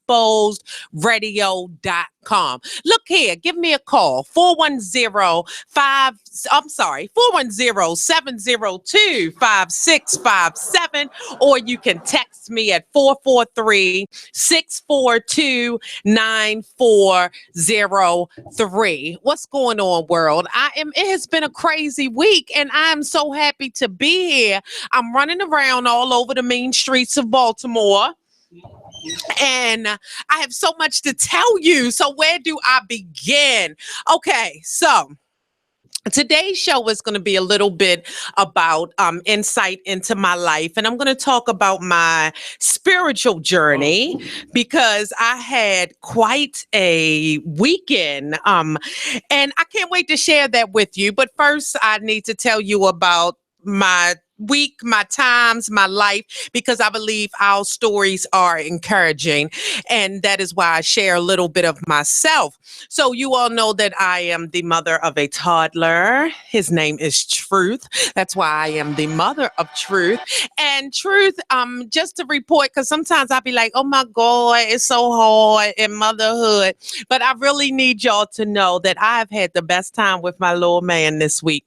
unexposedradio.com. Look here, give me a call, 410-702-5657, or you can text me at 443-642-9403. What's going on, world? It has been a crazy week, and I'm so happy to be here. I'm running around all over the main streets of Baltimore. And I have so much to tell you. So where do I begin? Okay, so today's show is going to be a little bit about insight into my life. And I'm going to talk about my spiritual journey because I had quite a weekend. And I can't wait to share that with you. But first, I need to tell you about my week, my times, my life, because I believe our stories are encouraging. And that is why I share a little bit of myself. So you all know that I am the mother of a toddler. His name is Truth. That's why I am the mother of Truth. And Truth, just to report, because sometimes I'll be like, oh my God, it's so hard in motherhood. But I really need y'all to know that I've had the best time with my little man this week.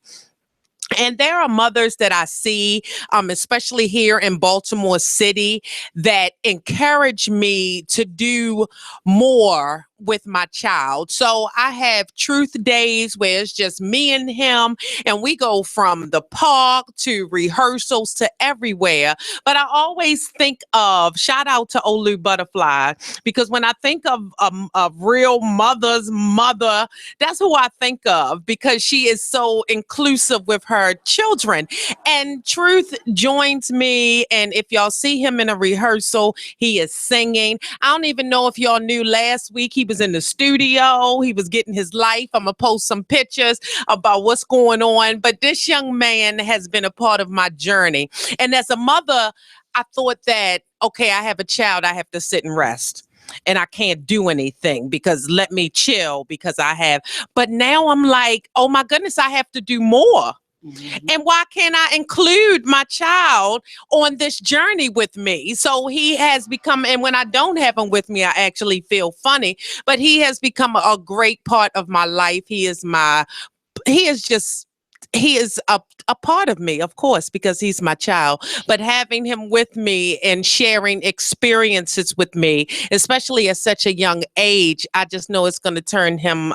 And there are mothers that I see, especially here in Baltimore City, that encourage me to do more with my child. So I have truth days where it's just me and him, and we go from the park to rehearsals to everywhere. But I always think of, shout out to Olu Butterfly, because when I think of a real mother's mother, that's who I think of, because she is so inclusive with her children. And Truth joins me, and if y'all see him in a rehearsal, he is singing. I don't even know if y'all knew, last week he was in the studio. He was getting his life. I'm going to post some pictures about what's going on. But this young man has been a part of my journey. And as a mother, I thought that, okay, I have a child, I have to sit and rest. And I can't do anything because let me chill because I have. But now I'm like, oh my goodness, I have to do more. And why can't I include my child on this journey with me? So he has become, and when I don't have him with me, I actually feel funny, but he has become a great part of my life. He is a part of me, of course, because he's my child. But having him with me and sharing experiences with me, especially at such a young age, I just know it's going to turn him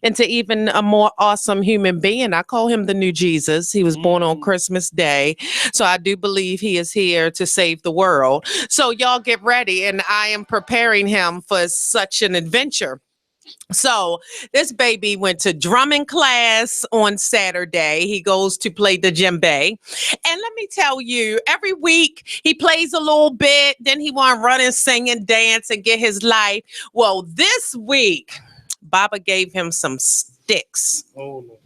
into even a more awesome human being. I call him the new Jesus. He was born on Christmas Day. So I do believe he is here to save the world. So y'all get ready. And I am preparing him for such an adventure. So this baby went to drumming class on Saturday. He goes to play the djembe. And let me tell you, every week he plays a little bit. Then he want to run and sing and dance and get his life. Well, this week, Baba gave him some sticks. Oh, no.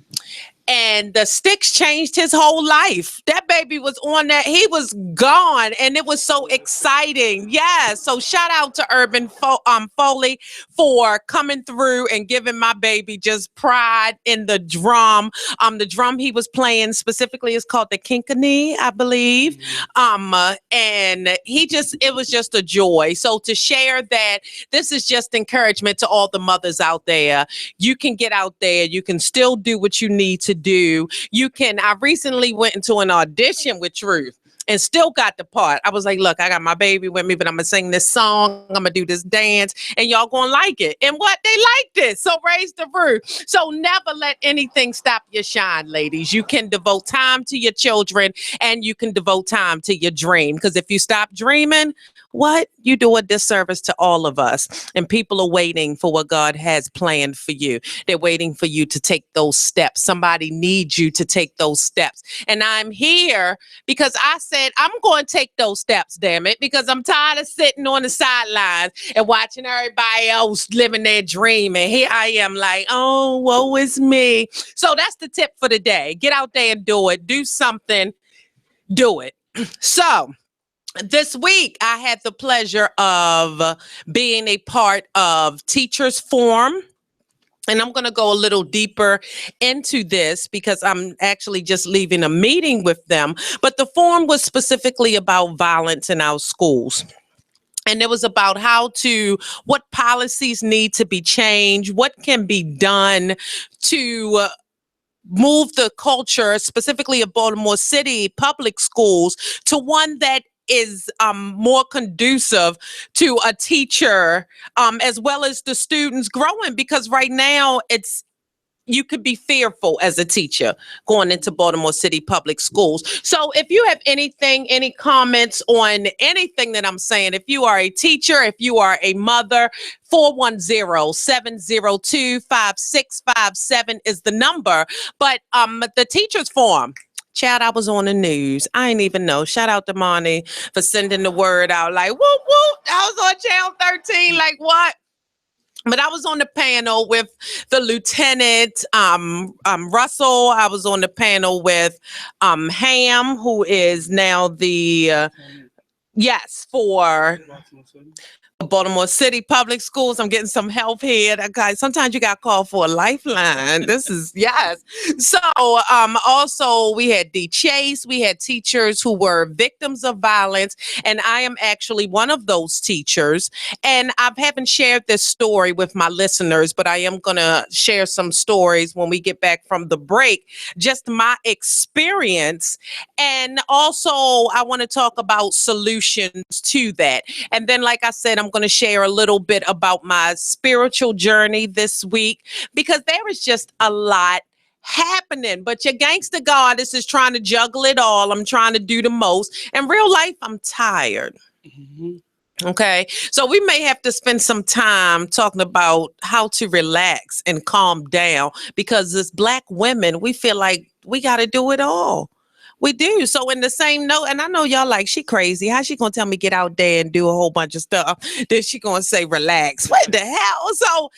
And the sticks changed his whole life. That baby was on that. He was gone. And it was so exciting. Yeah. So shout out to Urban Foley for coming through and giving my baby just pride in the drum. The drum he was playing specifically is called the kinkani, I believe. And it was just a joy. So to share that, this is just encouragement to all the mothers out there. You can get out there. You can still do what you need to do. I recently went into an audition with Truth and still got the part. I was like, look, I got my baby with me, but I'm going to sing this song. I'm going to do this dance and y'all going to like it. And what? They liked it. So raise the roof. So never let anything stop your shine, ladies. You can devote time to your children and you can devote time to your dream. Because if you stop dreaming, what? You do a disservice to all of us. And people are waiting for what God has planned for you. They're waiting for you to take those steps. Somebody needs you to take those steps. And I'm here because I said, I'm going to take those steps, damn it, because I'm tired of sitting on the sidelines and watching everybody else living their dream. And here I am like, oh, woe is me. So that's the tip for the day. Get out there and do it. Do something. Do it. So this week, I had the pleasure of being a part of Teachers Forum. And I'm going to go a little deeper into this because I'm actually just leaving a meeting with them. But the forum was specifically about violence in our schools. And it was about what policies need to be changed, what can be done to move the culture, specifically of Baltimore City public schools, to one that is more conducive to a teacher as well as the students growing. Because right now you could be fearful as a teacher going into Baltimore City public schools. So if you have any comments on anything that I'm saying, if you are a teacher, if you are a mother, 410-702-5657 is the number. But the teachers forum, Chad, I was on the news. I ain't even know. Shout out to Monty for sending the word out like, whoop, whoop. I was on Channel 13, like what? But I was on the panel with the Lieutenant Russell. I was on the panel with Ham, who is now the for Baltimore City Public Schools. I'm getting some help here. Guys, sometimes you got called for a lifeline. This is, yes. So also we had D. Chase. We had teachers who were victims of violence. And I am actually one of those teachers. And I haven't shared this story with my listeners, but I am going to share some stories when we get back from the break. Just my experience. And also I want to talk about solutions to that. And then, like I said, I'm going to share a little bit about my spiritual journey this week, because there is just a lot happening. But your Gangsta Goddess is trying to juggle it all. I'm trying to do the most. In real life, I'm tired. Mm-hmm. Okay. So we may have to spend some time talking about how to relax and calm down, because as Black women, we feel like we got to do it all. We do. So in the same note, and I know y'all like, she crazy. How she gonna tell me get out there and do a whole bunch of stuff? Then she gonna say relax. What the hell? So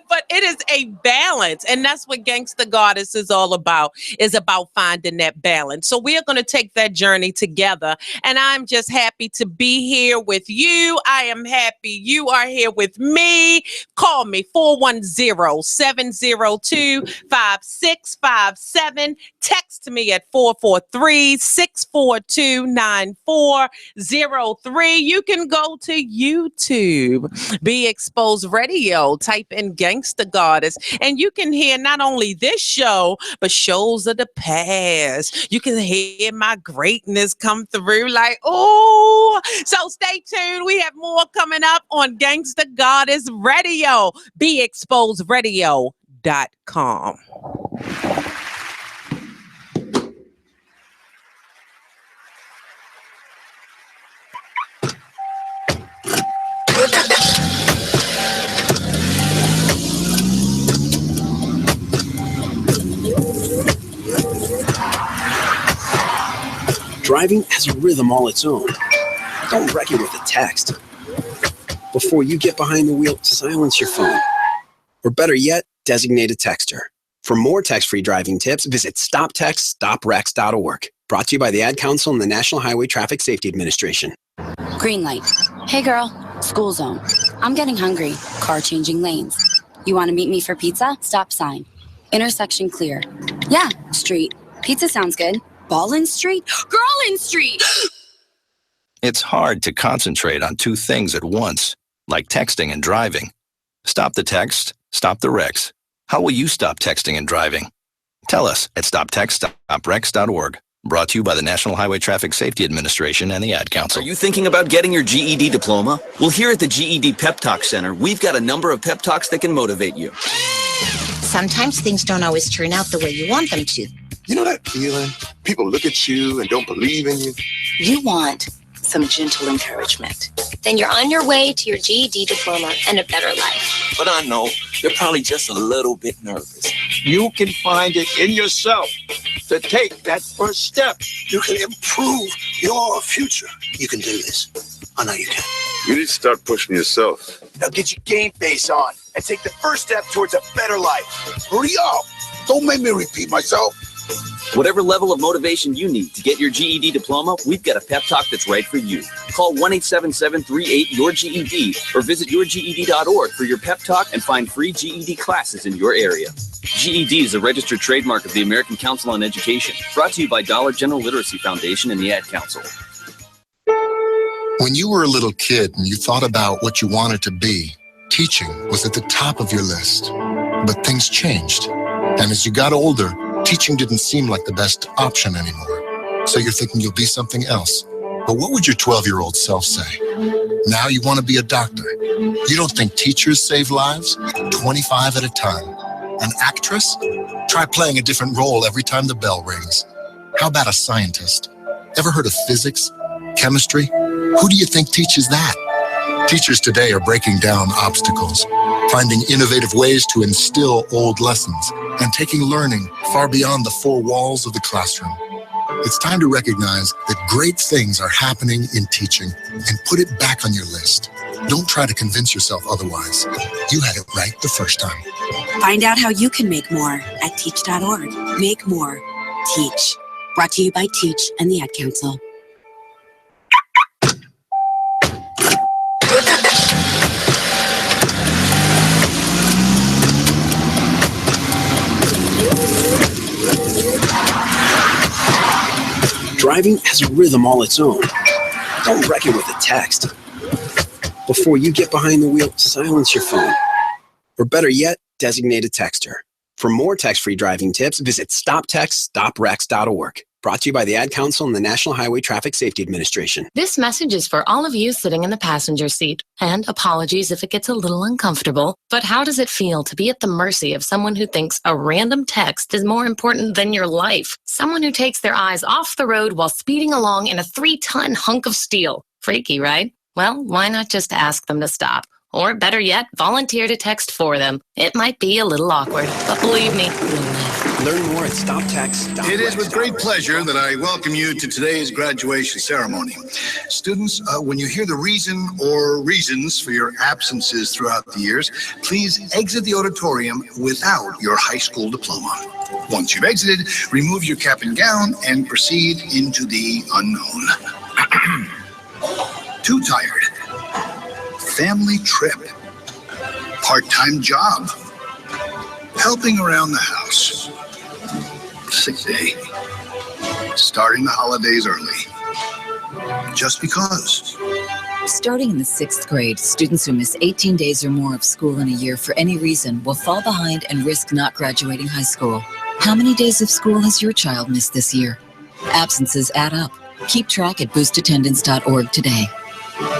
but it is a balance. And that's what Gangsta Goddess is all about, is about finding that balance. So we are gonna take that journey together. And I'm just happy to be here with you. I am happy you are here with me. Call me 410-702-5657. Text me at 443-642-9403. You can go to YouTube, Be Exposed Radio, type in Gangsta Goddess, and you can hear not only this show, but shows of the past. You can hear my greatness come through like, oh. So stay tuned. We have more coming up on Gangsta Goddess Radio, BeExposedRadio.com. Driving has a rhythm all its own. Don't wreck it with a text. Before you get behind the wheel, silence your phone. Or better yet, designate a texter. For more text-free driving tips, visit stoptextstoprex.org. Brought to you by the Ad Council and the National Highway Traffic Safety Administration. Green light. Hey girl, school zone. I'm getting hungry. Car changing lanes. You want to meet me for pizza? Stop sign. Intersection clear. Yeah, street. Pizza sounds good. Ballin Street? Girlin Street! It's hard to concentrate on two things at once, like texting and driving. Stop the text, stop the wrecks. How will you stop texting and driving? Tell us at stoptextstoprex.org. Brought to you by the National Highway Traffic Safety Administration and the Ad Council. Are you thinking about getting your GED diploma? Well, here at the GED Pep Talk Center, we've got a number of pep talks that can motivate you. Sometimes things don't always turn out the way you want them to. You know that feeling? People look at you and don't believe in you. You want some gentle encouragement. Then you're on your way to your GED diploma and a better life. But I know you're probably just a little bit nervous. You can find it in yourself to take that first step. You can improve your future. You can do this. I know you can. You need to start pushing yourself. Now get your game face on and take the first step towards a better life. Hurry up. Don't make me repeat myself. Whatever level of motivation you need to get your GED diploma, we've got a pep talk that's right for you. Call 1-877-38-YOUR-GED or visit yourged.org for your pep talk and find free GED classes in your area. GED is a registered trademark of the American Council on Education, brought to you by Dollar General Literacy Foundation and the Ad Council. When you were a little kid and you thought about what you wanted to be, teaching was at the top of your list. But things changed. And as you got older, teaching didn't seem like the best option anymore. So you're thinking you'll be something else. But what would your 12-year-old self say? Now you want to be a doctor. You don't think teachers save lives? 25 at a time. An actress? Try playing a different role every time the bell rings. How about a scientist? Ever heard of physics? Chemistry? Who do you think teaches that? Teachers today are breaking down obstacles, finding innovative ways to instill old lessons, and taking learning far beyond the four walls of the classroom. It's time to recognize that great things are happening in teaching and put it back on your list. Don't try to convince yourself otherwise. You had it right the first time. Find out how you can make more at teach.org. Make more. Teach. Brought to you by Teach and the Ad Council. Driving has a rhythm all its own. Don't wreck it with a text. Before you get behind the wheel, silence your phone. Or better yet, designate a texter. For more text-free driving tips, visit stoptextstoprex.org. Brought to you by the Ad Council and the National Highway Traffic Safety Administration. This message is for all of you sitting in the passenger seat. And apologies if it gets a little uncomfortable. But how does it feel to be at the mercy of someone who thinks a random text is more important than your life? Someone who takes their eyes off the road while speeding along in a 3-ton hunk of steel. Freaky, right? Well, why not just ask them to stop? Or better yet, volunteer to text for them. It might be a little awkward, but believe me, you'll laugh. Learn more at stoptext.org. It is with great pleasure that I welcome you to today's graduation ceremony. Students, when you hear the reason or reasons for your absences throughout the years, please exit the auditorium without your high school diploma. Once you've exited, remove your cap and gown and proceed into the unknown. Too tired. Family trip. Part-time job. Helping around the house. Sick day. Starting the holidays early. Just because. Starting in the 6th grade, students who miss 18 days or more of school in a year for any reason will fall behind and risk not graduating high school. How many days of school has your child missed this year? Absences add up. Keep track at boostattendance.org today.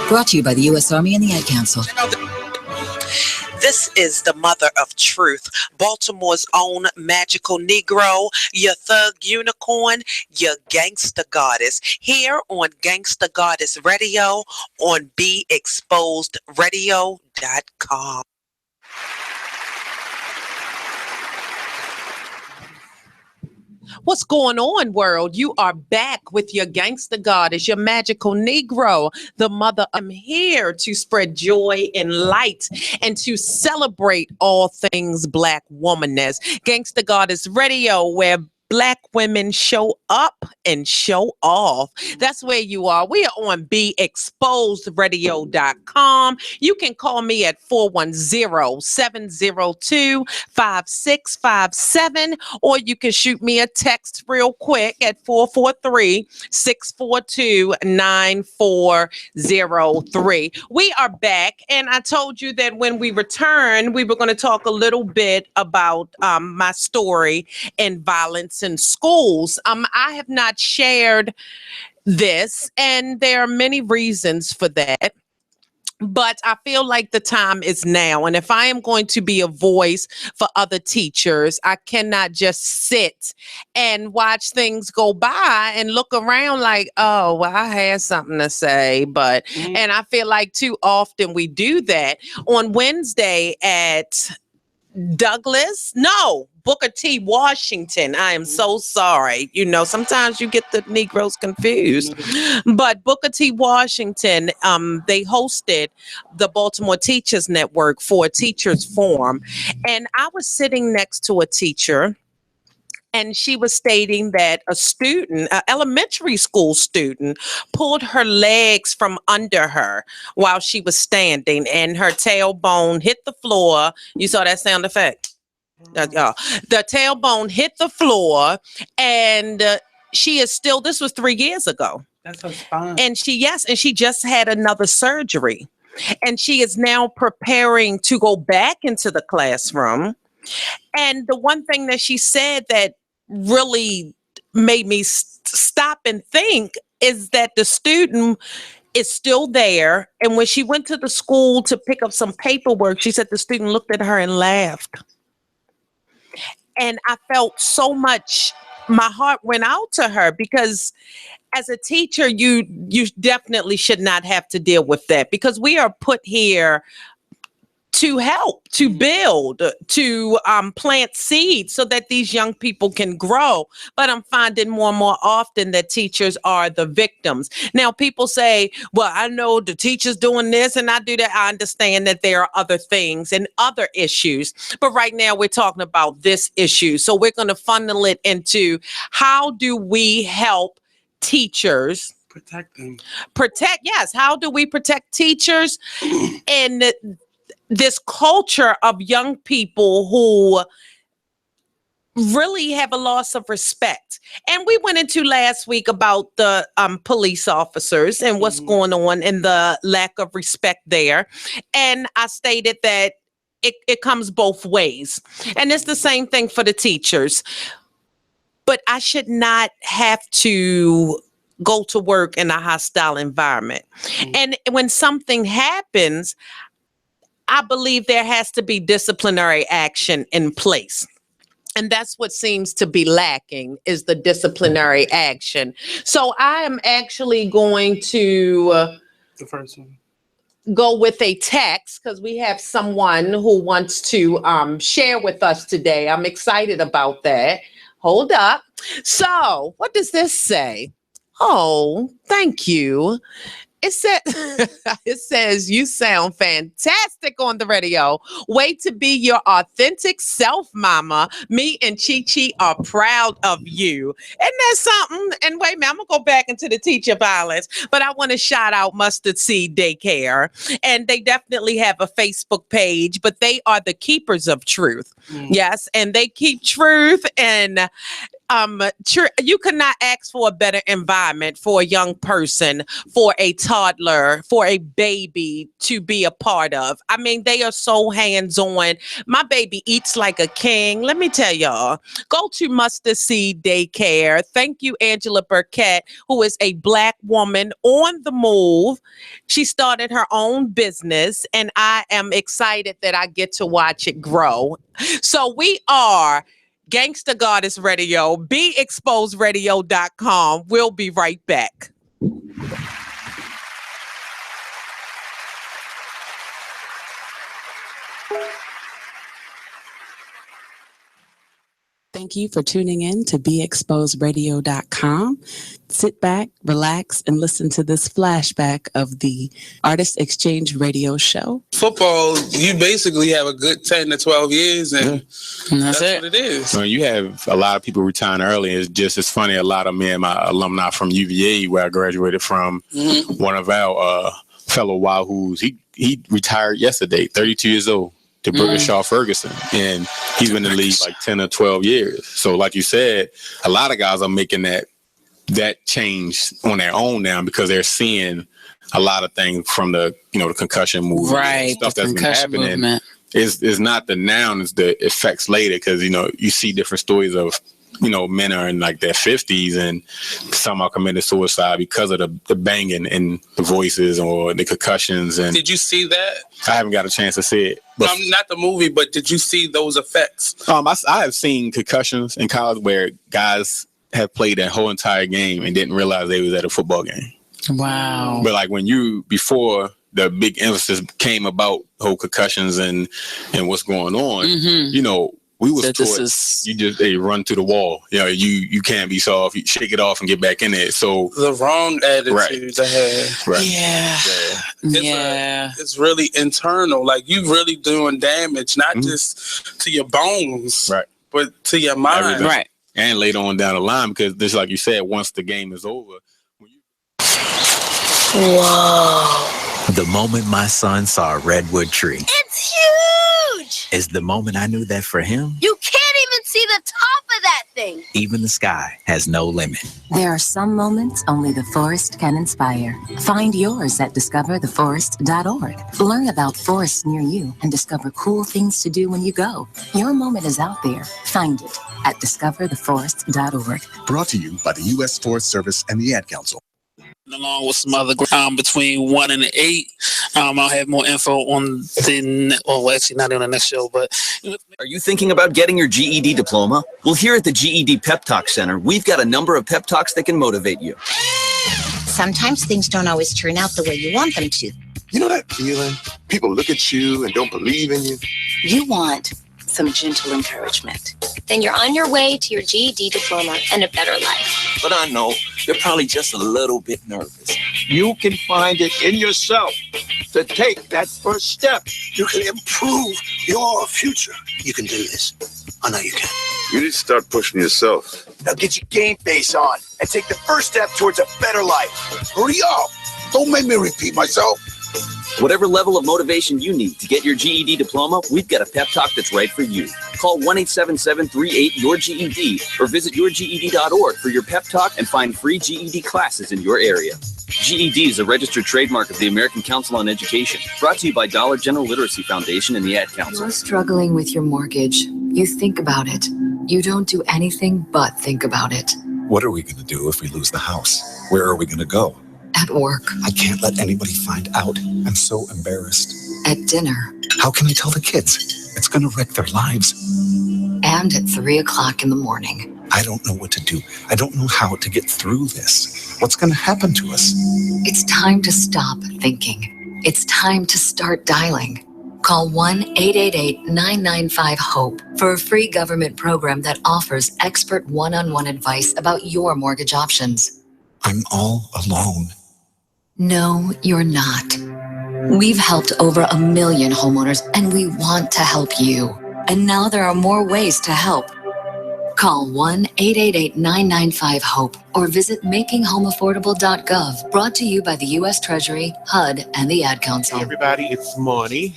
Brought to you by the U.S. Army and the Ad Council. This is the mother of truth, Baltimore's own magical Negro, your thug unicorn, your Gangsta Goddess, here on Gangsta Goddess Radio on BeExposedRadio.com. What's going on, world? You are back with your Gangsta Goddess, your magical Negro, the mother. I'm here to spread joy and light and to celebrate all things Black womanness. Gangsta Goddess Radio, where Black women show up and show off. That's where you are. We are on BeExposedRadio.com. You can call me at 410-702-5657, or you can shoot me a text real quick at 443-642-9403. We are back, and I told you that when we return, we were going to talk a little bit about my story and violence in schools. I have not shared this, and there are many reasons for that. But I feel like the time is now. And if I am going to be a voice for other teachers, I cannot just sit and watch things go by and look around like, oh, well, I had something to say. But, and I feel like too often we do that. On Wednesday at Booker T. Washington. I am so sorry. You know, sometimes you get the Negroes confused. But Booker T. Washington, they hosted the Baltimore Teachers Network for a teachers forum. And I was sitting next to a teacher, and she was stating that a student, an elementary school student, pulled her legs from under her while she was standing, and her tailbone hit the floor. You saw that sound effect? The tailbone hit the floor, and she is still, this was 3 years ago. That's her spine. And she just had another surgery. And she is now preparing to go back into the classroom. And the one thing that she said that really made me stop and think is that the student is still there. And when she went to the school to pick up some paperwork, she said the student looked at her and laughed. And I felt so much, my heart went out to her, because as a teacher, you definitely should not have to deal with that, because we are put here to help, to build, to plant seeds so that these young people can grow. But I'm finding more and more often that teachers are the victims. Now, people say, well, I know the teacher's doing this and I do that. I understand that there are other things and other issues. But right now we're talking about this issue. So we're going to funnel it into, how do we help teachers protect them? Yes. How do we protect teachers in this culture of young people who really have a loss of respect? And we went into last week about the police officers and what's going on and the lack of respect there. And I stated that it comes both ways. And it's the same thing for the teachers. But I should not have to go to work in a hostile environment. And when something happens, I believe there has to be disciplinary action in place. And that's what seems to be lacking, is the disciplinary action. So I am actually going to the first one, go with a text, because we have someone who wants to share with us today. I'm excited about that. Hold up. So what does this say? Oh, thank you. It says, you sound fantastic on the radio. Way to be your authentic self, mama. Me and Chi-Chi are proud of you. Isn't that something? And wait a minute, I'm going to go back into the teacher violence, but I want to shout out Mustard Seed Daycare. And they definitely have a Facebook page, but they are the keepers of truth. Yes, and they keep truth, and you could not ask for a better environment for a young person, for a toddler, for a baby to be a part of. I mean, they are so hands-on. My baby eats like a king. Let me tell y'all, go to Mustard Seed Daycare. Thank you, Angela Burkett, who is a Black woman on the move. She started her own business, and I am excited that I get to watch it grow. So we are Gangsta Goddess Radio, BeExposedRadio.com. We'll be right back. Thank you for tuning in to BeExposedRadio.com. Sit back, relax, and listen to this flashback of the Artist Exchange Radio Show. Football, you basically have a good 10 to 12 years, and that's what it is. When you have a lot of people retiring early, it's funny. A lot of me and my alumni from UVA, where I graduated from, one of our fellow Wahoos, he retired yesterday, 32 years old. To Shaw Ferguson, and he's been in the league like 10 or 12 years. So like you said, a lot of guys are making that change on their own now, because they're seeing a lot of things from the concussion movement, right? Stuff that's been happening. Is not the noun, it's the effects later, because you see different stories of men are in like their 50s and some are committed suicide because of the banging and the voices or the concussions. And did you see that? I haven't got a chance to see it. But not the movie, but did you see those effects? I have seen concussions in college where guys have played that whole entire game and didn't realize they was at a football game. Wow. But like before the big emphasis came about whole concussions and what's going on, we was taught you just run to the wall. You can't be soft. You shake it off and get back in it. So the wrong attitudes I had. Right. Yeah. It's really internal. Like you really doing damage, not just to your bones, right, but to your mind. Everything. Right. And later on down the line, because just like you said, once the game is over. Whoa. The moment my son saw a redwood tree. It's huge! Is the moment I knew that for him. You can't even see the top of that thing. everything. Even the sky has no limit. There are some moments only the forest can inspire. Find yours at discovertheforest.org. Learn about forests near you and discover cool things to do when you go. Your moment is out there. Find it at discovertheforest.org. Brought to you by the U.S. Forest Service and the Ad Council. Along with some other between 1 and 8. I'll have more info on actually not on the next show, but are you thinking about getting your GED diploma? Well, here at the GED Pep Talk Center, we've got a number of pep talks that can motivate you. Sometimes things don't always turn out the way you want them to. You know that feeling? People look at you and don't believe in you. You want some gentle encouragement. Then you're on your way to your GED diploma and a better life. But I know they're probably just a little bit nervous. You can find it in yourself to take that first step. You can improve your future. You can do this. I know you can. You need to start pushing yourself. Now get your game face on and take the first step towards a better life. Hurry up. Don't make me repeat myself. Whatever level of motivation you need to get your GED diploma, we've got a pep talk that's right for you. Call 1-877-38-YOUR-GED or visit yourged.org for your pep talk and find free GED classes in your area. GED is a registered trademark of the American Council on Education, brought to you by Dollar General Literacy Foundation and the Ad Council. You're struggling with your mortgage. You think about it. You don't do anything but think about it. What are we going to do if we lose the house? Where are we going to go? At work. I can't let anybody find out. I'm so embarrassed. At dinner. How can I tell the kids? It's going to wreck their lives. And at 3 o'clock in the morning. I don't know what to do. I don't know how to get through this. What's going to happen to us? It's time to stop thinking. It's time to start dialing. Call 1-888-995-HOPE for a free government program that offers expert one-on-one advice about your mortgage options. I'm all alone. No, you're not. We've helped over 1 million homeowners, and we want to help you. And now there are more ways to help. Call 1-888-995-HOPE or visit makinghomeaffordable.gov. Brought to you by the U.S. Treasury, HUD, and the Ad Council. Hey everybody, it's Monty,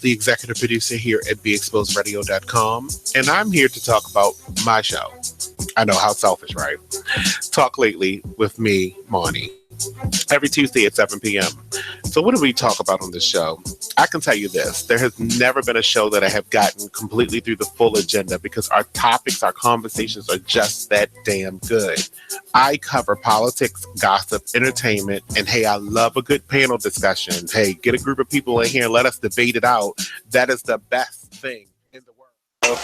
the executive producer here at BeExposedRadio.com, and I'm here to talk about my show. I know, how selfish, right? Talk Lately with me, Monty, every Tuesday at 7 p.m. So what do we talk about on this show? I can tell you this. There has never been a show that I have gotten completely through the full agenda because our topics, our conversations are just that damn good. I cover politics, gossip, entertainment, and hey, I love a good panel discussion. Hey, get a group of people in here and let us debate it out. That is the best thing in the world.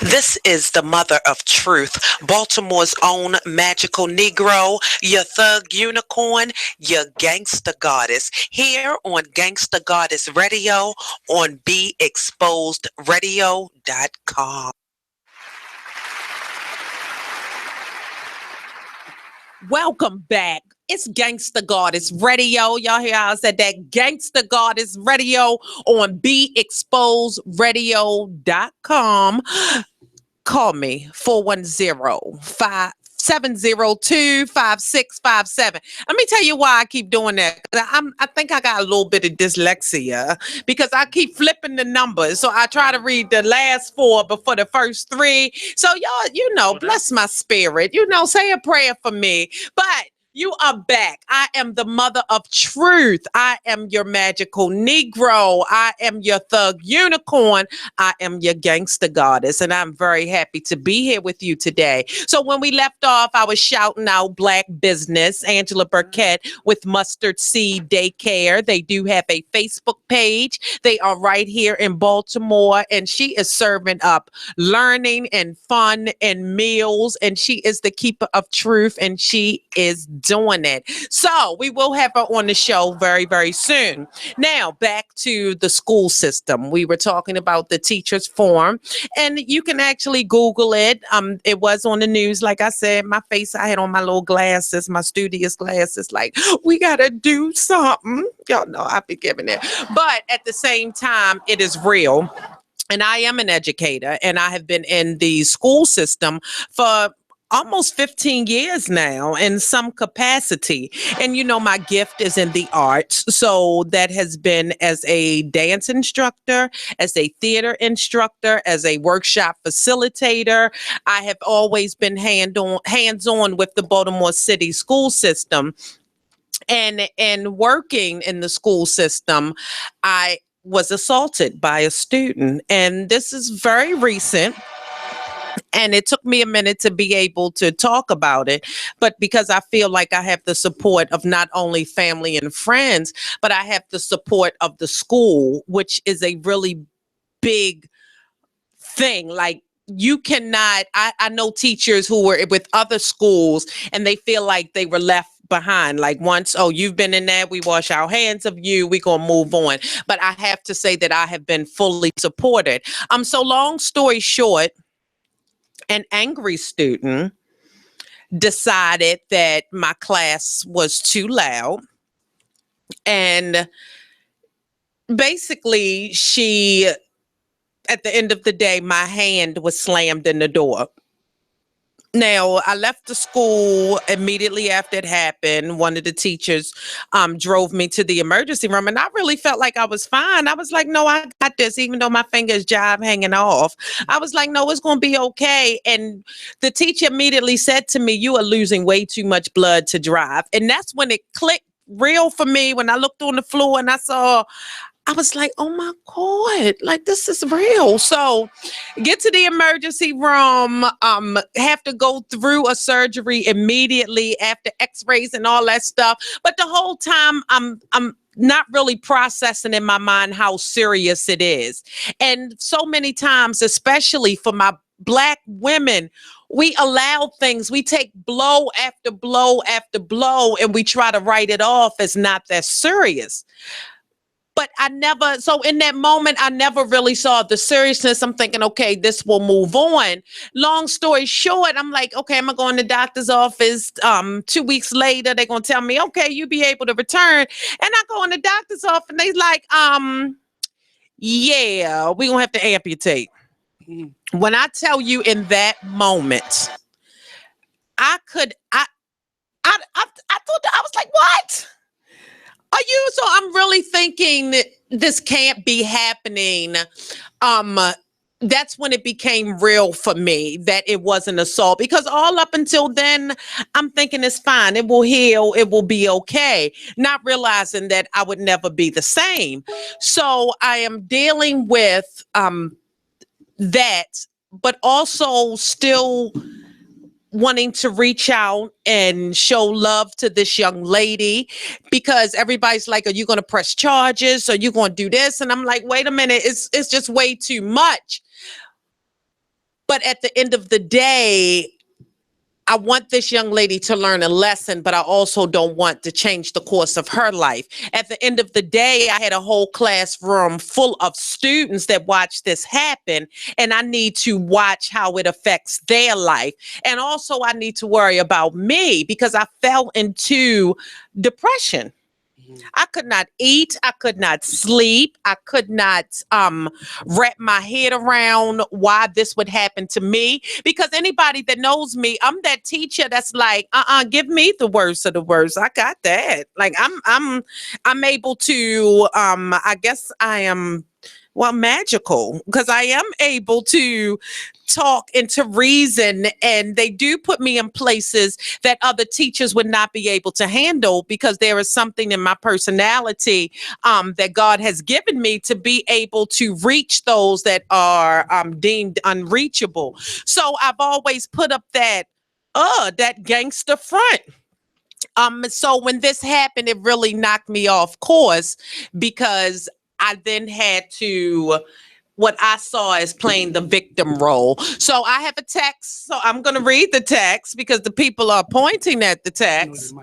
This is the mother of truth, Baltimore's own magical Negro, your thug unicorn, your Gangsta Goddess, here on Gangsta Goddess Radio on BeExposedRadio.com. Welcome back. It's Gangsta Goddess Radio. Y'all hear how I said that? Gangsta Goddess Radio on BeExposedRadio.com. Call me 410-702-5657. Let me tell you why I keep doing that. I think I got a little bit of dyslexia because I keep flipping the numbers. So I try to read the last 4 before the first 3. So y'all, bless my spirit. Say a prayer for me. But you are back. I am the mother of truth. I am your magical Negro. I am your thug unicorn. I am your Gangsta Goddess. And I'm very happy to be here with you today. So when we left off, I was shouting out Black business, Angela Burkett with Mustard Seed Daycare. They do have a Facebook page. They are right here in Baltimore. And she is serving up learning and fun and meals. And she is the keeper of truth. And she is doing it. So we will have her on the show very, very soon. Now, back to the school system. We were talking about the teachers' forum, and you can actually Google it. It was on the news. Like I said, I had on my little glasses, my studious glasses, like, we got to do something. Y'all know I be giving it. But at the same time, it is real. And I am an educator, and I have been in the school system for almost 15 years now in some capacity. And, my gift is in the arts. So that has been as a dance instructor, as a theater instructor, as a workshop facilitator. I have always been hands-on with the Baltimore City school system. And working in the school system, I was assaulted by a student. And this is very recent. And it took me a minute to be able to talk about it. But because I feel like I have the support of not only family and friends, but I have the support of the school, which is a really big thing. Like, you cannot, I know teachers who were with other schools and they feel like they were left behind. Like, once, oh, you've been in there, we wash our hands of you, we gonna move on. But I have to say that I have been fully supported. So long story short, an angry student decided that my class was too loud. And basically, at the end of the day, my hand was slammed in the door. Now, I left the school immediately after it happened. One of the teachers drove me to the emergency room, and I really felt like I was fine. I was like, no, I got this, even though my fingers jive hanging off. I was like, no, it's going to be okay. And the teacher immediately said to me, you are losing way too much blood to drive. And that's when it clicked real for me, when I looked on the floor and I was like, oh my God, like, this is real. So get to the emergency room, have to go through a surgery immediately after x-rays and all that stuff. But the whole time I'm not really processing in my mind how serious it is. And so many times, especially for my Black women, we allow things, we take blow after blow after blow, and we try to write it off as not that serious. But so in that moment, I never really saw the seriousness. I'm thinking, okay, this will move on. Long story short, I'm like, okay, I'm going to go in the doctor's office. 2 weeks later, they're going to tell me, okay, you'll be able to return. And I go in the doctor's office and they're like, yeah, we're going to have to amputate. When I tell you in that moment, I thought, I was like, what? So I'm really thinking that this can't be happening. That's when it became real for me that it was an assault, because all up until then, I'm thinking it's fine. It will heal. It will be okay. Not realizing that I would never be the same. So I am dealing with that, but also still wanting to reach out and show love to this young lady, because everybody's like, are you going to press charges? Are you going to do this? And I'm like, wait a minute, it's just way too much. But at the end of the day, I want this young lady to learn a lesson, but I also don't want to change the course of her life. At the end of the day, I had a whole classroom full of students that watched this happen, and I need to watch how it affects their life. And also, I need to worry about me, because I fell into depression. I could not eat. I could not sleep. I could not wrap my head around why this would happen to me. Because anybody that knows me, I'm that teacher that's like, give me the worst of the worst. I got that. Like, I'm able to. I guess I am. Well, magical, because I am able to talk into reason, and they do put me in places that other teachers would not be able to handle, because there is something in my personality that God has given me to be able to reach those that are deemed unreachable. So I've always put up that gangster front. So when this happened, it really knocked me off course, because I then had to, what I saw as playing the victim role. So I have a text. So I'm going to read the text, because the people are pointing at the text.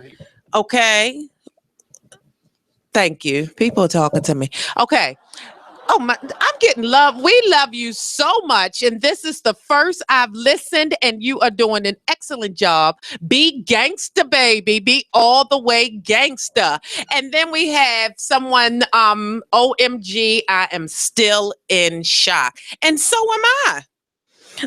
Okay. Thank you. People are talking to me. Okay. Oh my, I'm getting love. We love you so much. And this is the first I've listened, and you are doing an excellent job. Be gangsta, baby. Be all the way gangsta. And then we have someone, OMG, I am still in shock. And so am I.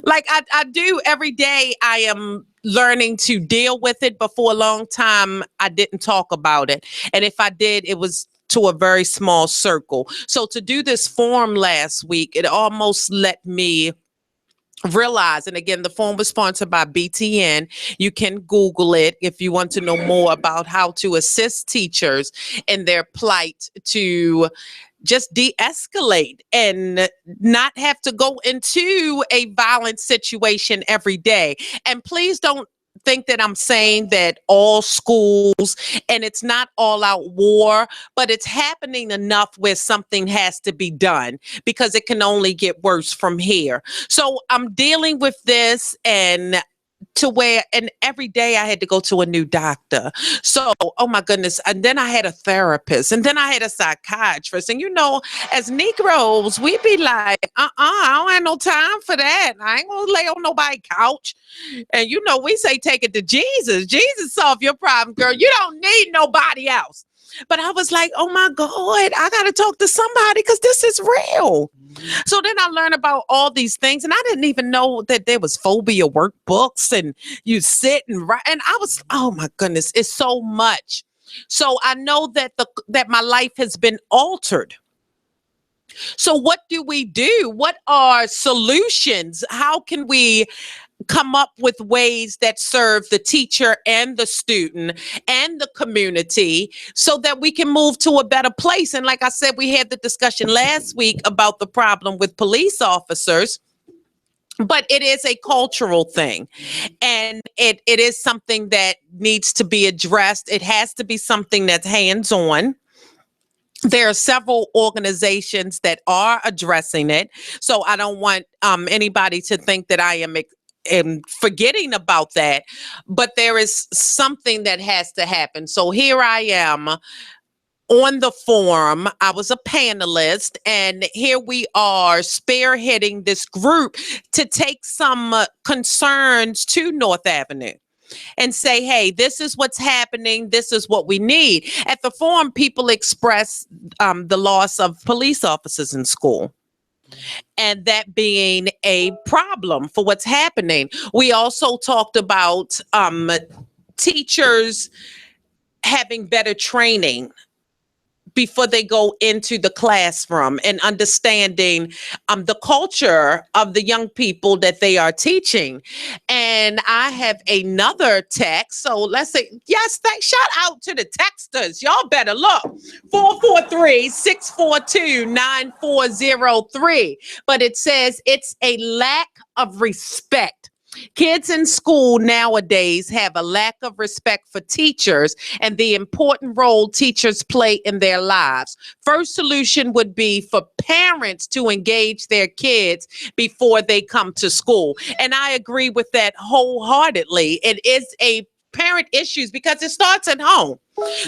Like I do every day. I am learning to deal with it, but for a long time I didn't talk about it. And if I did, it was to a very small circle. So to do this forum last week, it almost let me realize, and again, the forum was sponsored by BTN. You can Google it if you want to know more about how to assist teachers in their plight to just de-escalate and not have to go into a violent situation every day. And please don't think that I'm saying that all schools, and it's not all out war, but it's happening enough where something has to be done because it can only get worse from here. So I'm dealing with this, and to where, and every day I had to go to a new doctor. So, oh my goodness. And then I had a therapist, and then I had a psychiatrist. And as Negroes, we be like, I don't have no time for that. I ain't gonna lay on nobody's couch. And we say take it to Jesus. Jesus solve your problem, girl. You don't need nobody else. But I was like, oh my God, I gotta talk to somebody because this is real. So then I learned about all these things, and I didn't even know that there was phobia workbooks, and you sit and write. And I was, oh my goodness, it's so much. So I know that that my life has been altered. So what do we do? What are solutions? How can we come up with ways that serve the teacher and the student and the community so that we can move to a better place? And like I said, we had the discussion last week about the problem with police officers, but it is a cultural thing, and it is something that needs to be addressed. It has to be something that's hands-on. There are several organizations that are addressing it. So I don't want anybody to think that I am forgetting about that, but there is something that has to happen. So here I am on the forum. I was a panelist, and here we are spearheading this group to take some concerns to North Avenue and say, hey, this is what's happening. This is what we need. At the forum, people express the loss of police officers in school, and that being a problem for what's happening. We also talked about teachers having better training before they go into the classroom and understanding the culture of the young people that they are teaching. And I have another text. So let's say, yes, shout out to the texters. Y'all better look. 443-642-9403. But it says it's a lack of respect. Kids in school nowadays have a lack of respect for teachers and the important role teachers play in their lives. First solution would be for parents to engage their kids before they come to school. And I agree with that wholeheartedly. It is a parent issues because it starts at home.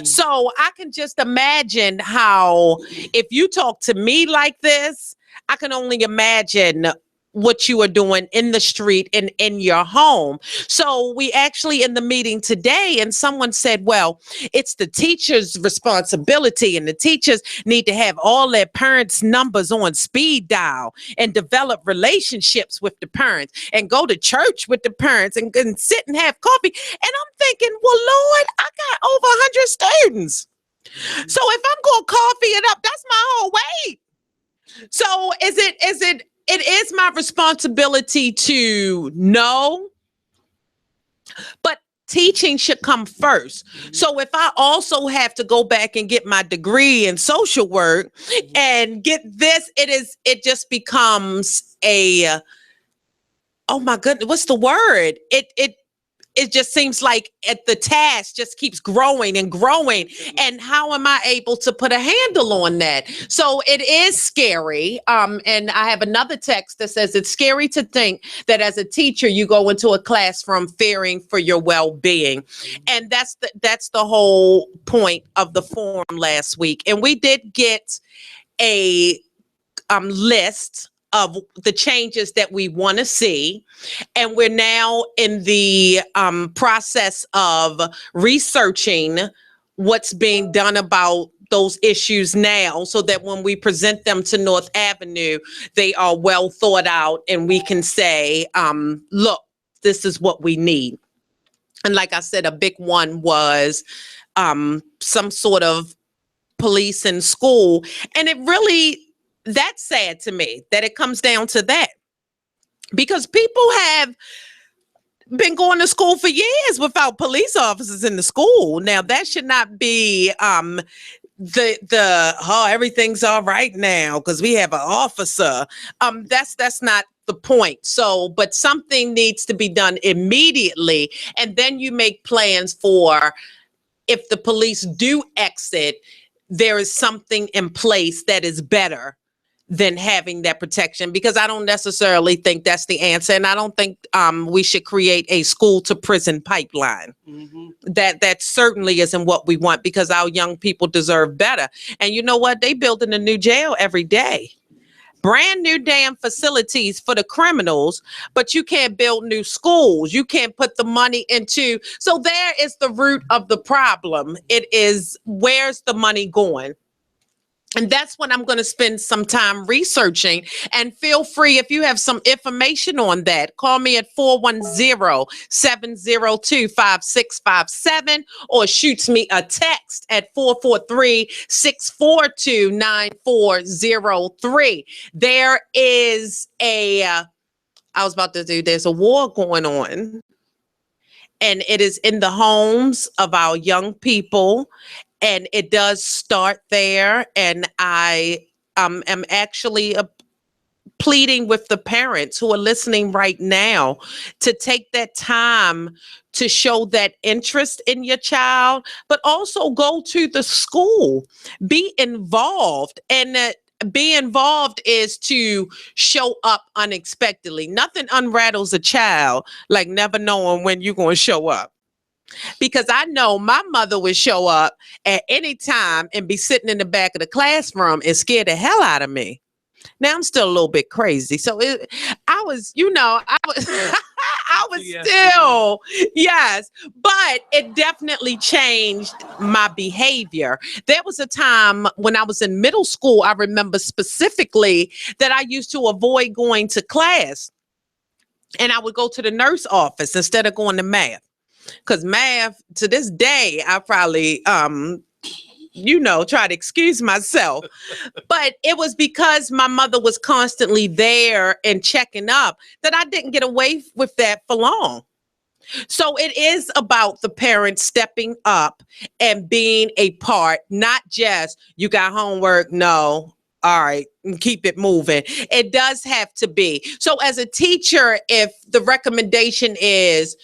So I can just imagine how, if you talk to me like this, I can only imagine what you are doing in the street and in your home. So we actually in the meeting today, and someone said, well, it's the teacher's responsibility, and the teachers need to have all their parents' numbers on speed dial and develop relationships with the parents and go to church with the parents and sit and have coffee. And I'm thinking, well, Lord, I got over 100 students. So if I'm going to coffee it up, that's my whole weight. So it is my responsibility to know, but teaching should come first. So if I also have to go back and get my degree in social work and get this, it just becomes a, oh my goodness, what's the word? It just seems like the task just keeps growing and growing. And how am I able to put a handle on that? So it is scary. And I have another text that says it's scary to think that as a teacher, you go into a classroom fearing for your well-being. And that's the whole point of the forum last week. And we did get a list of the changes that we want to see. And we're now in the process of researching what's being done about those issues now so that when we present them to North Avenue, they are well thought out and we can say, look, this is what we need. And like I said, a big one was some sort of police in school. And it really, that's sad to me that it comes down to that. Because people have been going to school for years without police officers in the school. Now that should not be everything's all right now because we have an officer. That's not the point. So, but something needs to be done immediately, and then you make plans for if the police do exit, there is something in place that is better than having that protection, because I don't necessarily think that's the answer. And I don't think we should create a school to prison pipeline. That certainly isn't what we want, because our young people deserve better. And you know what? They building a new jail every day. Brand new damn facilities for the criminals, but you can't build new schools. You can't put the money into. So there is the root of the problem. It is, where's the money going? And that's what I'm going to spend some time researching. And feel free, if you have some information on that, call me at 410-702-5657 or shoots me a text at 443-642-9403. There is there's a war going on, and it is in the homes of our young people. And it does start there. And I am actually pleading with the parents who are listening right now to take that time to show that interest in your child, but also go to the school, be involved. And be involved is to show up unexpectedly. Nothing unrattles a child like never knowing when you're going to show up. Because I know my mother would show up at any time and be sitting in the back of the classroom and scare the hell out of me. Now I'm still a little bit crazy. So I was still, yes, but it definitely changed my behavior. There was a time when I was in middle school, I remember specifically that I used to avoid going to class, and I would go to the nurse office instead of going to math. Because math, to this day, I probably, try to excuse myself. But it was because my mother was constantly there and checking up that I didn't get away with that for long. So it is about the parents stepping up and being a part, not just, you got homework, no. All right, keep it moving. It does have to be. So as a teacher, if the recommendation is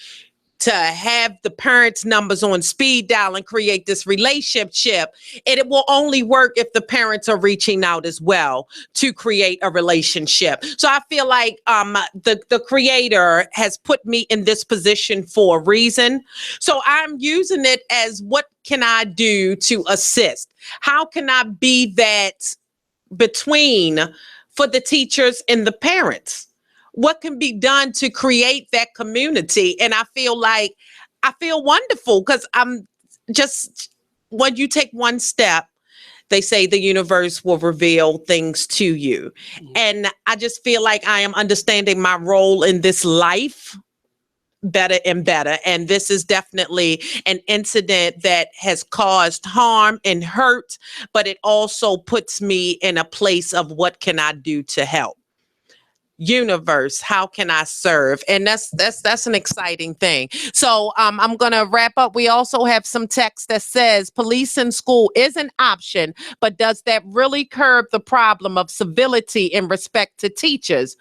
to have the parents' numbers on speed dial and create this relationship, it will only work if the parents are reaching out as well to create a relationship. So I feel like the creator has put me in this position for a reason. So I'm using it as, what can I do to assist? How can I be that between for the teachers and the parents? What can be done to create that community? And I feel wonderful, because I'm just, when you take one step, they say the universe will reveal things to you. And I just feel like I am understanding my role in this life better and better. And this is definitely an incident that has caused harm and hurt, but it also puts me in a place of, what can I do to help? Universe, how can I serve? And that's an exciting thing. So I'm gonna wrap up. We also have some text that says police in school is an option, but does that really curb the problem of civility and respect to teachers?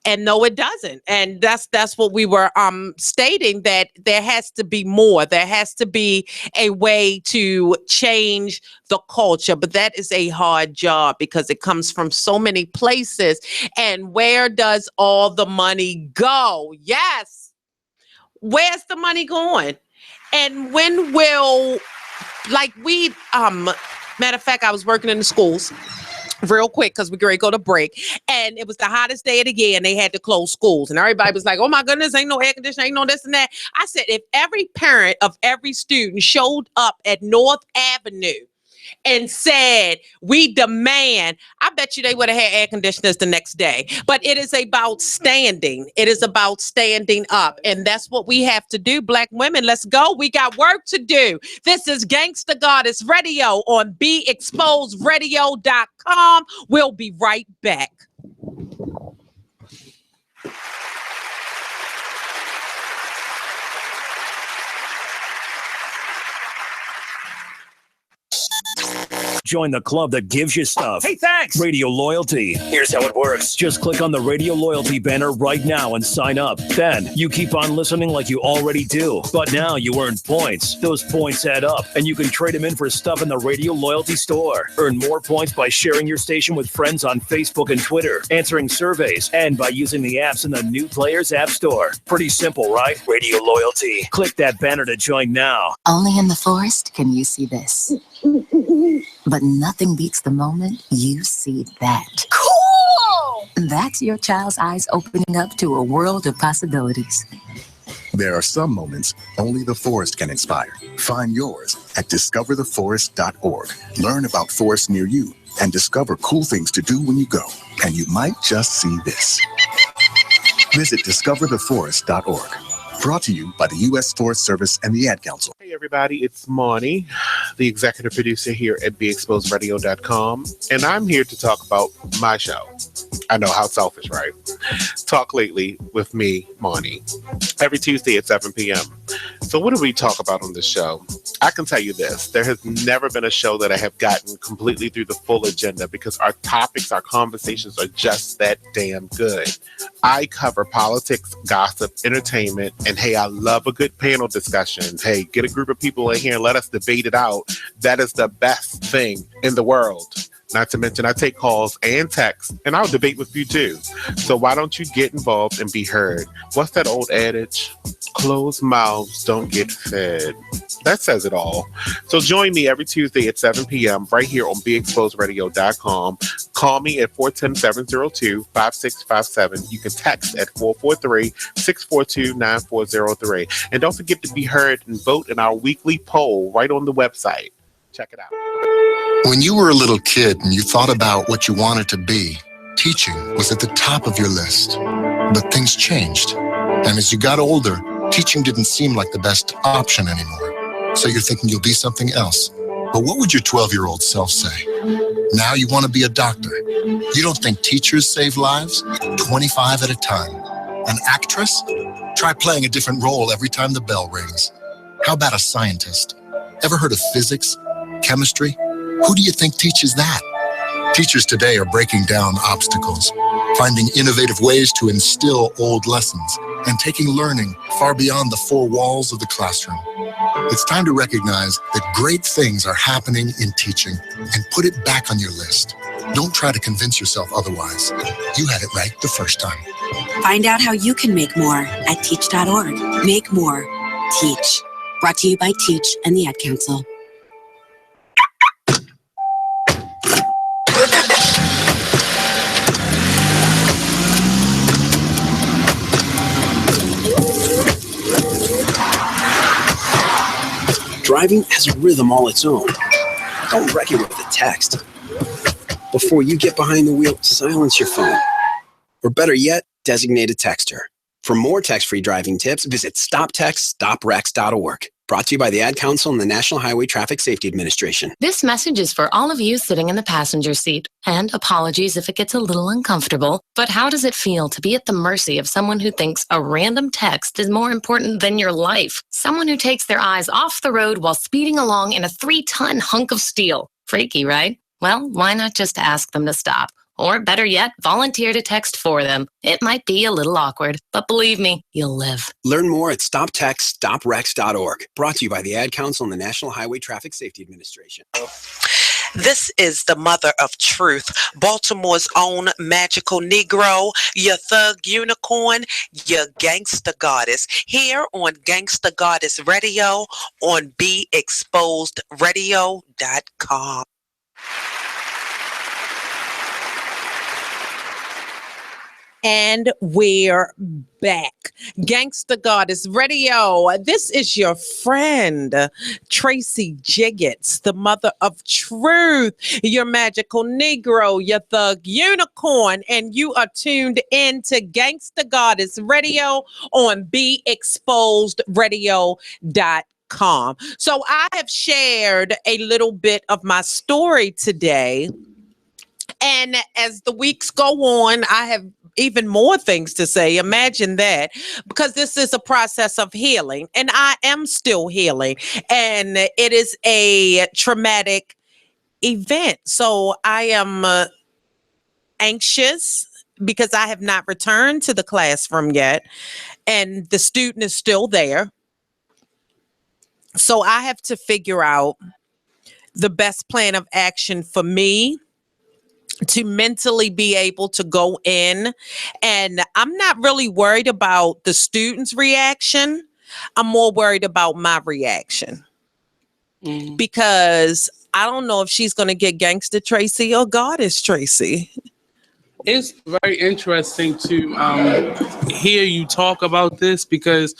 And no, it doesn't. And that's what we were stating, that there has to be more. There has to be a way to change the culture. But that is a hard job, because it comes from so many places. And where does all the money go? Yes. Where's the money going? And when will, matter of fact, I was working in the schools real quick, because we're going to go to break, and it was the hottest day of the year, and they had to close schools, and everybody was like, oh my goodness, ain't no air conditioning, ain't no this and that. I said, if every parent of every student showed up at North Avenue and said, we demand, I bet you they would have had air conditioners the next day. But it is about standing. It is about standing up. And that's what we have to do, Black women. Let's go. We got work to do. This is Gangsta Goddess Radio on BeExposedRadio.com. We'll be right back. Join the club that gives you stuff. Hey, thanks! Radio Loyalty. Here's how it works. Just click on the Radio Loyalty banner right now and sign up. Then you keep on listening like you already do. But now you earn points. Those points add up, and you can trade them in for stuff in the Radio Loyalty store. Earn more points by sharing your station with friends on Facebook and Twitter, answering surveys, and by using the apps in the New Players App Store. Pretty simple, right? Radio Loyalty. Click that banner to join now. Only in the forest can you see this. But nothing beats the moment you see that. Cool! That's your child's eyes opening up to a world of possibilities. There are some moments only the forest can inspire. Find yours at discovertheforest.org. Learn about forests near you and discover cool things to do when you go. And you might just see this. Visit discovertheforest.org. Brought to you by the U.S. Forest Service and the Ad Council. Hey everybody, it's Monty, the executive producer here at BeExposedRadio.com, and I'm here to talk about my show. I know, how selfish, right? Talk Lately with me, Monty, every Tuesday at 7 p.m. So what do we talk about on this show? I can tell you this, there has never been a show that I have gotten completely through the full agenda because our topics, our conversations are just that damn good. I cover politics, gossip, entertainment, and hey, I love a good panel discussion. Hey, get a group of people in here and let us debate it out. That is the best thing in the world. Not to mention, I take calls and texts, and I'll debate with you too. So why don't you get involved and be heard? What's that old adage? Closed mouths don't get fed. That says it all. So join me every Tuesday at 7 p.m. right here on BeExposedRadio.com. Call me at 410-702-5657. You can text at 443-642-9403. And don't forget to be heard and vote in our weekly poll right on the website. Check it out. When you were a little kid and you thought about what you wanted to be, teaching was at the top of your list. But things changed. And as you got older, teaching didn't seem like the best option anymore. So you're thinking you'll be something else. But what would your 12-year-old self say? Now you want to be a doctor. You don't think teachers save lives? 25 at a time. An actress? Try playing a different role every time the bell rings. How about a scientist? Ever heard of physics? Chemistry? Who do you think teaches that? Teachers today are breaking down obstacles, finding innovative ways to instill old lessons, and taking learning far beyond the four walls of the classroom. It's time to recognize that great things are happening in teaching and put it back on your list. Don't try to convince yourself otherwise. You had it right the first time. Find out how you can make more at teach.org. Make more. Teach. Brought to you by Teach and the Ad Council. Driving has a rhythm all its own. Don't wreck it with a text. Before you get behind the wheel, silence your phone. Or better yet, designate a texter. For more text-free driving tips, visit stoptextstoprex.org. Brought to you by the Ad Council and the National Highway Traffic Safety Administration. This message is for all of you sitting in the passenger seat. And apologies if it gets a little uncomfortable, but how does it feel to be at the mercy of someone who thinks a random text is more important than your life? Someone who takes their eyes off the road while speeding along in a 3-ton hunk of steel. Freaky, right? Well, why not just ask them to stop? Or better yet, volunteer to text for them. It might be a little awkward, but believe me, you'll live. Learn more at stoptextstoprex.org. Brought to you by the Ad Council and the National Highway Traffic Safety Administration. This is the mother of truth, Baltimore's own magical Negro, your thug unicorn, your Gangsta Goddess, here on Gangsta Goddess Radio on BeExposedRadio.com. And we're back. Gangsta Goddess Radio. This is your friend, Tracy Jiggets, the mother of truth, your magical Negro, your thug unicorn, and you are tuned in to Gangsta Goddess Radio on BeExposedRadio.com. So I have shared a little bit of my story today. And as the weeks go on, I have even more things to say. Imagine that, because this is a process of healing, and I am still healing, and it is a traumatic event. So I am anxious because I have not returned to the classroom yet, and the student is still there. So I have to figure out the best plan of action for me to mentally be able to go in. And I'm not really worried about the student's reaction. I'm more worried about my reaction. Because I don't know if she's going to get Gangsta Tracy or Goddess Tracy. It's very interesting to hear you talk about this, because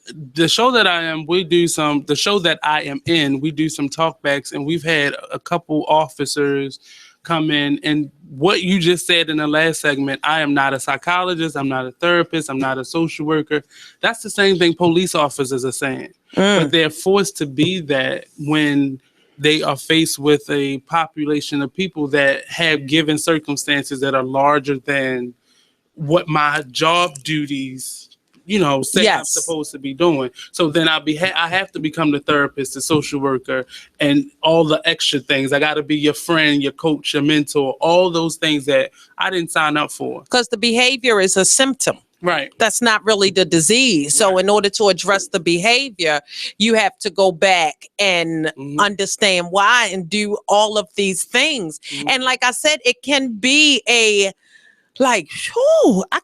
the show that I am, we do some talkbacks, and we've had a couple officers come in, and what you just said in the last segment, I am not a psychologist, I'm not a therapist, I'm not a social worker. That's the same thing police officers are saying. But they're forced to be that when they are faced with a population of people that have given circumstances that are larger than what my job duties, say I'm supposed to be doing. So then I have to become the therapist, the social worker, and all the extra things. I got to be your friend, your coach, your mentor, all those things that I didn't sign up for. Because the behavior is a symptom. Right. That's not really the disease. So in order to address the behavior, you have to go back and understand why and do all of these things. And like I said, it can be I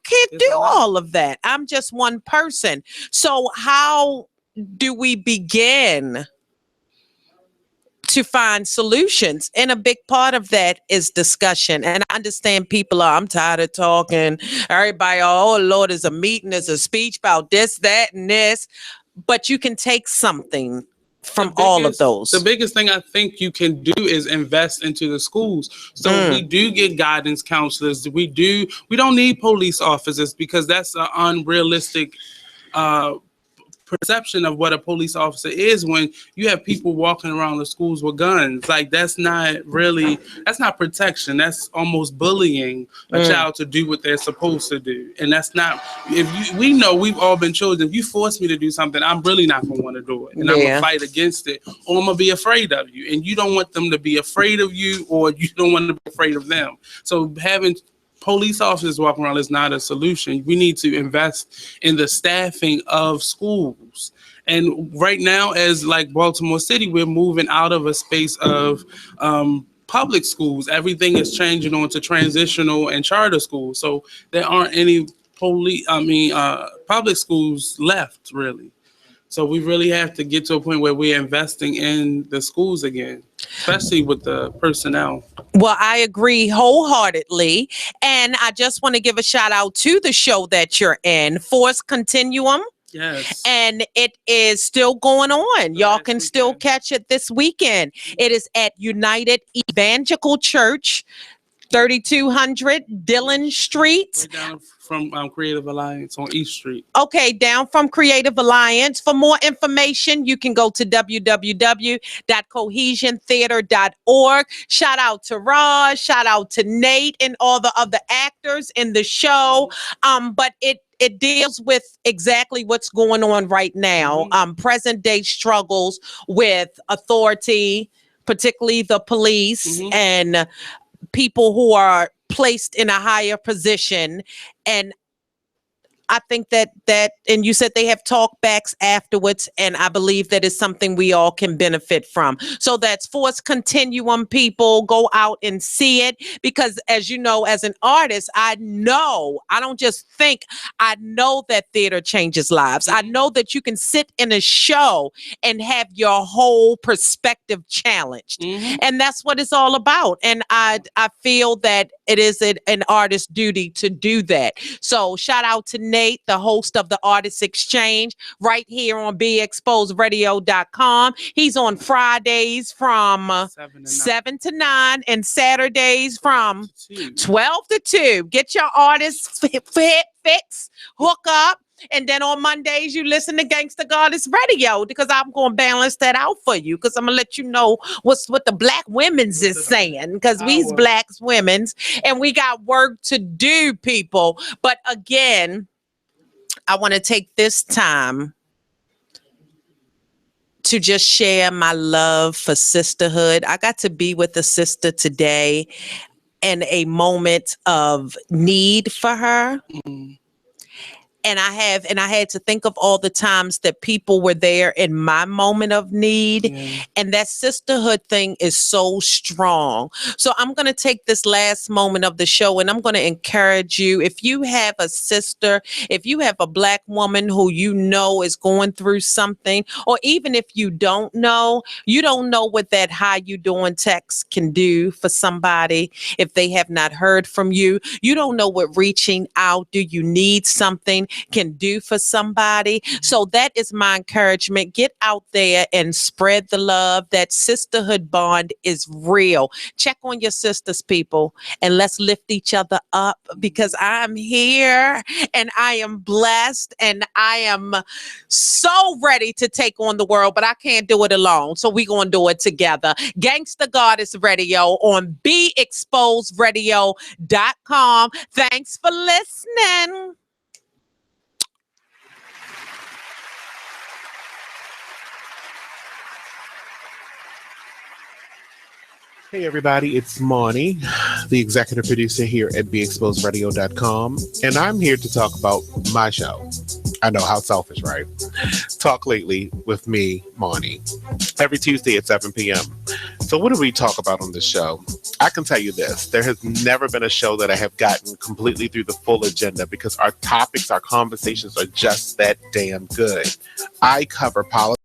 can't do all of that. I'm just one person. So how do we begin to find solutions? And a big part of that is discussion. And I understand people I'm tired of talking. Everybody, oh Lord, there's a meeting, there's a speech about this, that, and this. But you can take something from all of those. The biggest thing I think you can do is invest into the schools. So we do get guidance counselors. We don't need police officers, because that's an unrealistic perception of what a police officer is when you have people walking around the schools with guns. Like, that's not protection. That's almost bullying a child to do what they're supposed to do. And that's not, we know we've all been children. If you force me to do something, I'm really not going to want to do it. And I'm going to fight against it, or I'm going to be afraid of you. And you don't want them to be afraid of you, or you don't want to be afraid of them. So having police officers walking around is not a solution. We need to invest in the staffing of schools. And right now, as like Baltimore City, we're moving out of a space of public schools. Everything is changing onto transitional and charter schools. So there aren't any public schools left, really. So we really have to get to a point where we're investing in the schools again, especially with the personnel. Well, I agree wholeheartedly. And I just want to give a shout out to the show that you're in, Force Continuum. Yes. And it is still going on. Y'all can still catch it this weekend. It is at United Evangelical Church, 3200 Dillon Street. Right down from Creative Alliance on East Street. Okay, down from Creative Alliance. For more information, you can go to www.cohesiontheater.org. Shout out to Raj, shout out to Nate and all the other actors in the show. But it deals with exactly what's going on right now. Present day struggles with authority, particularly the police and people who are placed in a higher position. And I think that, and you said they have talkbacks afterwards, and I believe that is something we all can benefit from. So that's Force Continuum, people. Go out and see it, because as you know, as an artist, I don't just think, I know that theater changes lives. I know that you can sit in a show and have your whole perspective challenged. And that's what it's all about. And I feel that it is an artist's duty to do that. So shout out to Nate, the host of the Artist Exchange, right here on BeExposedRadio.com. He's on Fridays from 7 to 9 and Saturdays from 12 to 2. Get your artist fix, hook up. And then on Mondays, you listen to Gangsta Goddess Radio, because I'm going to balance that out for you, because I'm going to let you know what the black women's is saying, because we's black women's and we got work to do, people. But again, I want to take this time to just share my love for sisterhood. I got to be with a sister today in a moment of need for her. And I had to think of all the times that people were there in my moment of need. And that sisterhood thing is so strong. So I'm going to take this last moment of the show and I'm going to encourage you. If you have a sister, if you have a black woman who you know is going through something, or even if you don't know what that "how you doing" text can do for somebody if they have not heard from you. You don't know what reaching out, do you need something, can do for somebody. So that is my encouragement. Get out there and spread the love. That sisterhood bond is real. Check on your sisters, people, and let's lift each other up, because I'm here and I am blessed and I am so ready to take on the world, but I can't do it alone. So we're going to do it together. Gangsta Goddess Radio on BeExposedRadio.com. Thanks for listening. Hey everybody, it's Monty, the executive producer here at BeExposedRadio.com, and I'm here to talk about my show. I know, how selfish, right? Talk Lately with me, Monty, every Tuesday at 7 p.m. So what do we talk about on this show? I can tell you this, there has never been a show that I have gotten completely through the full agenda, because our topics, our conversations are just that damn good. I cover politics.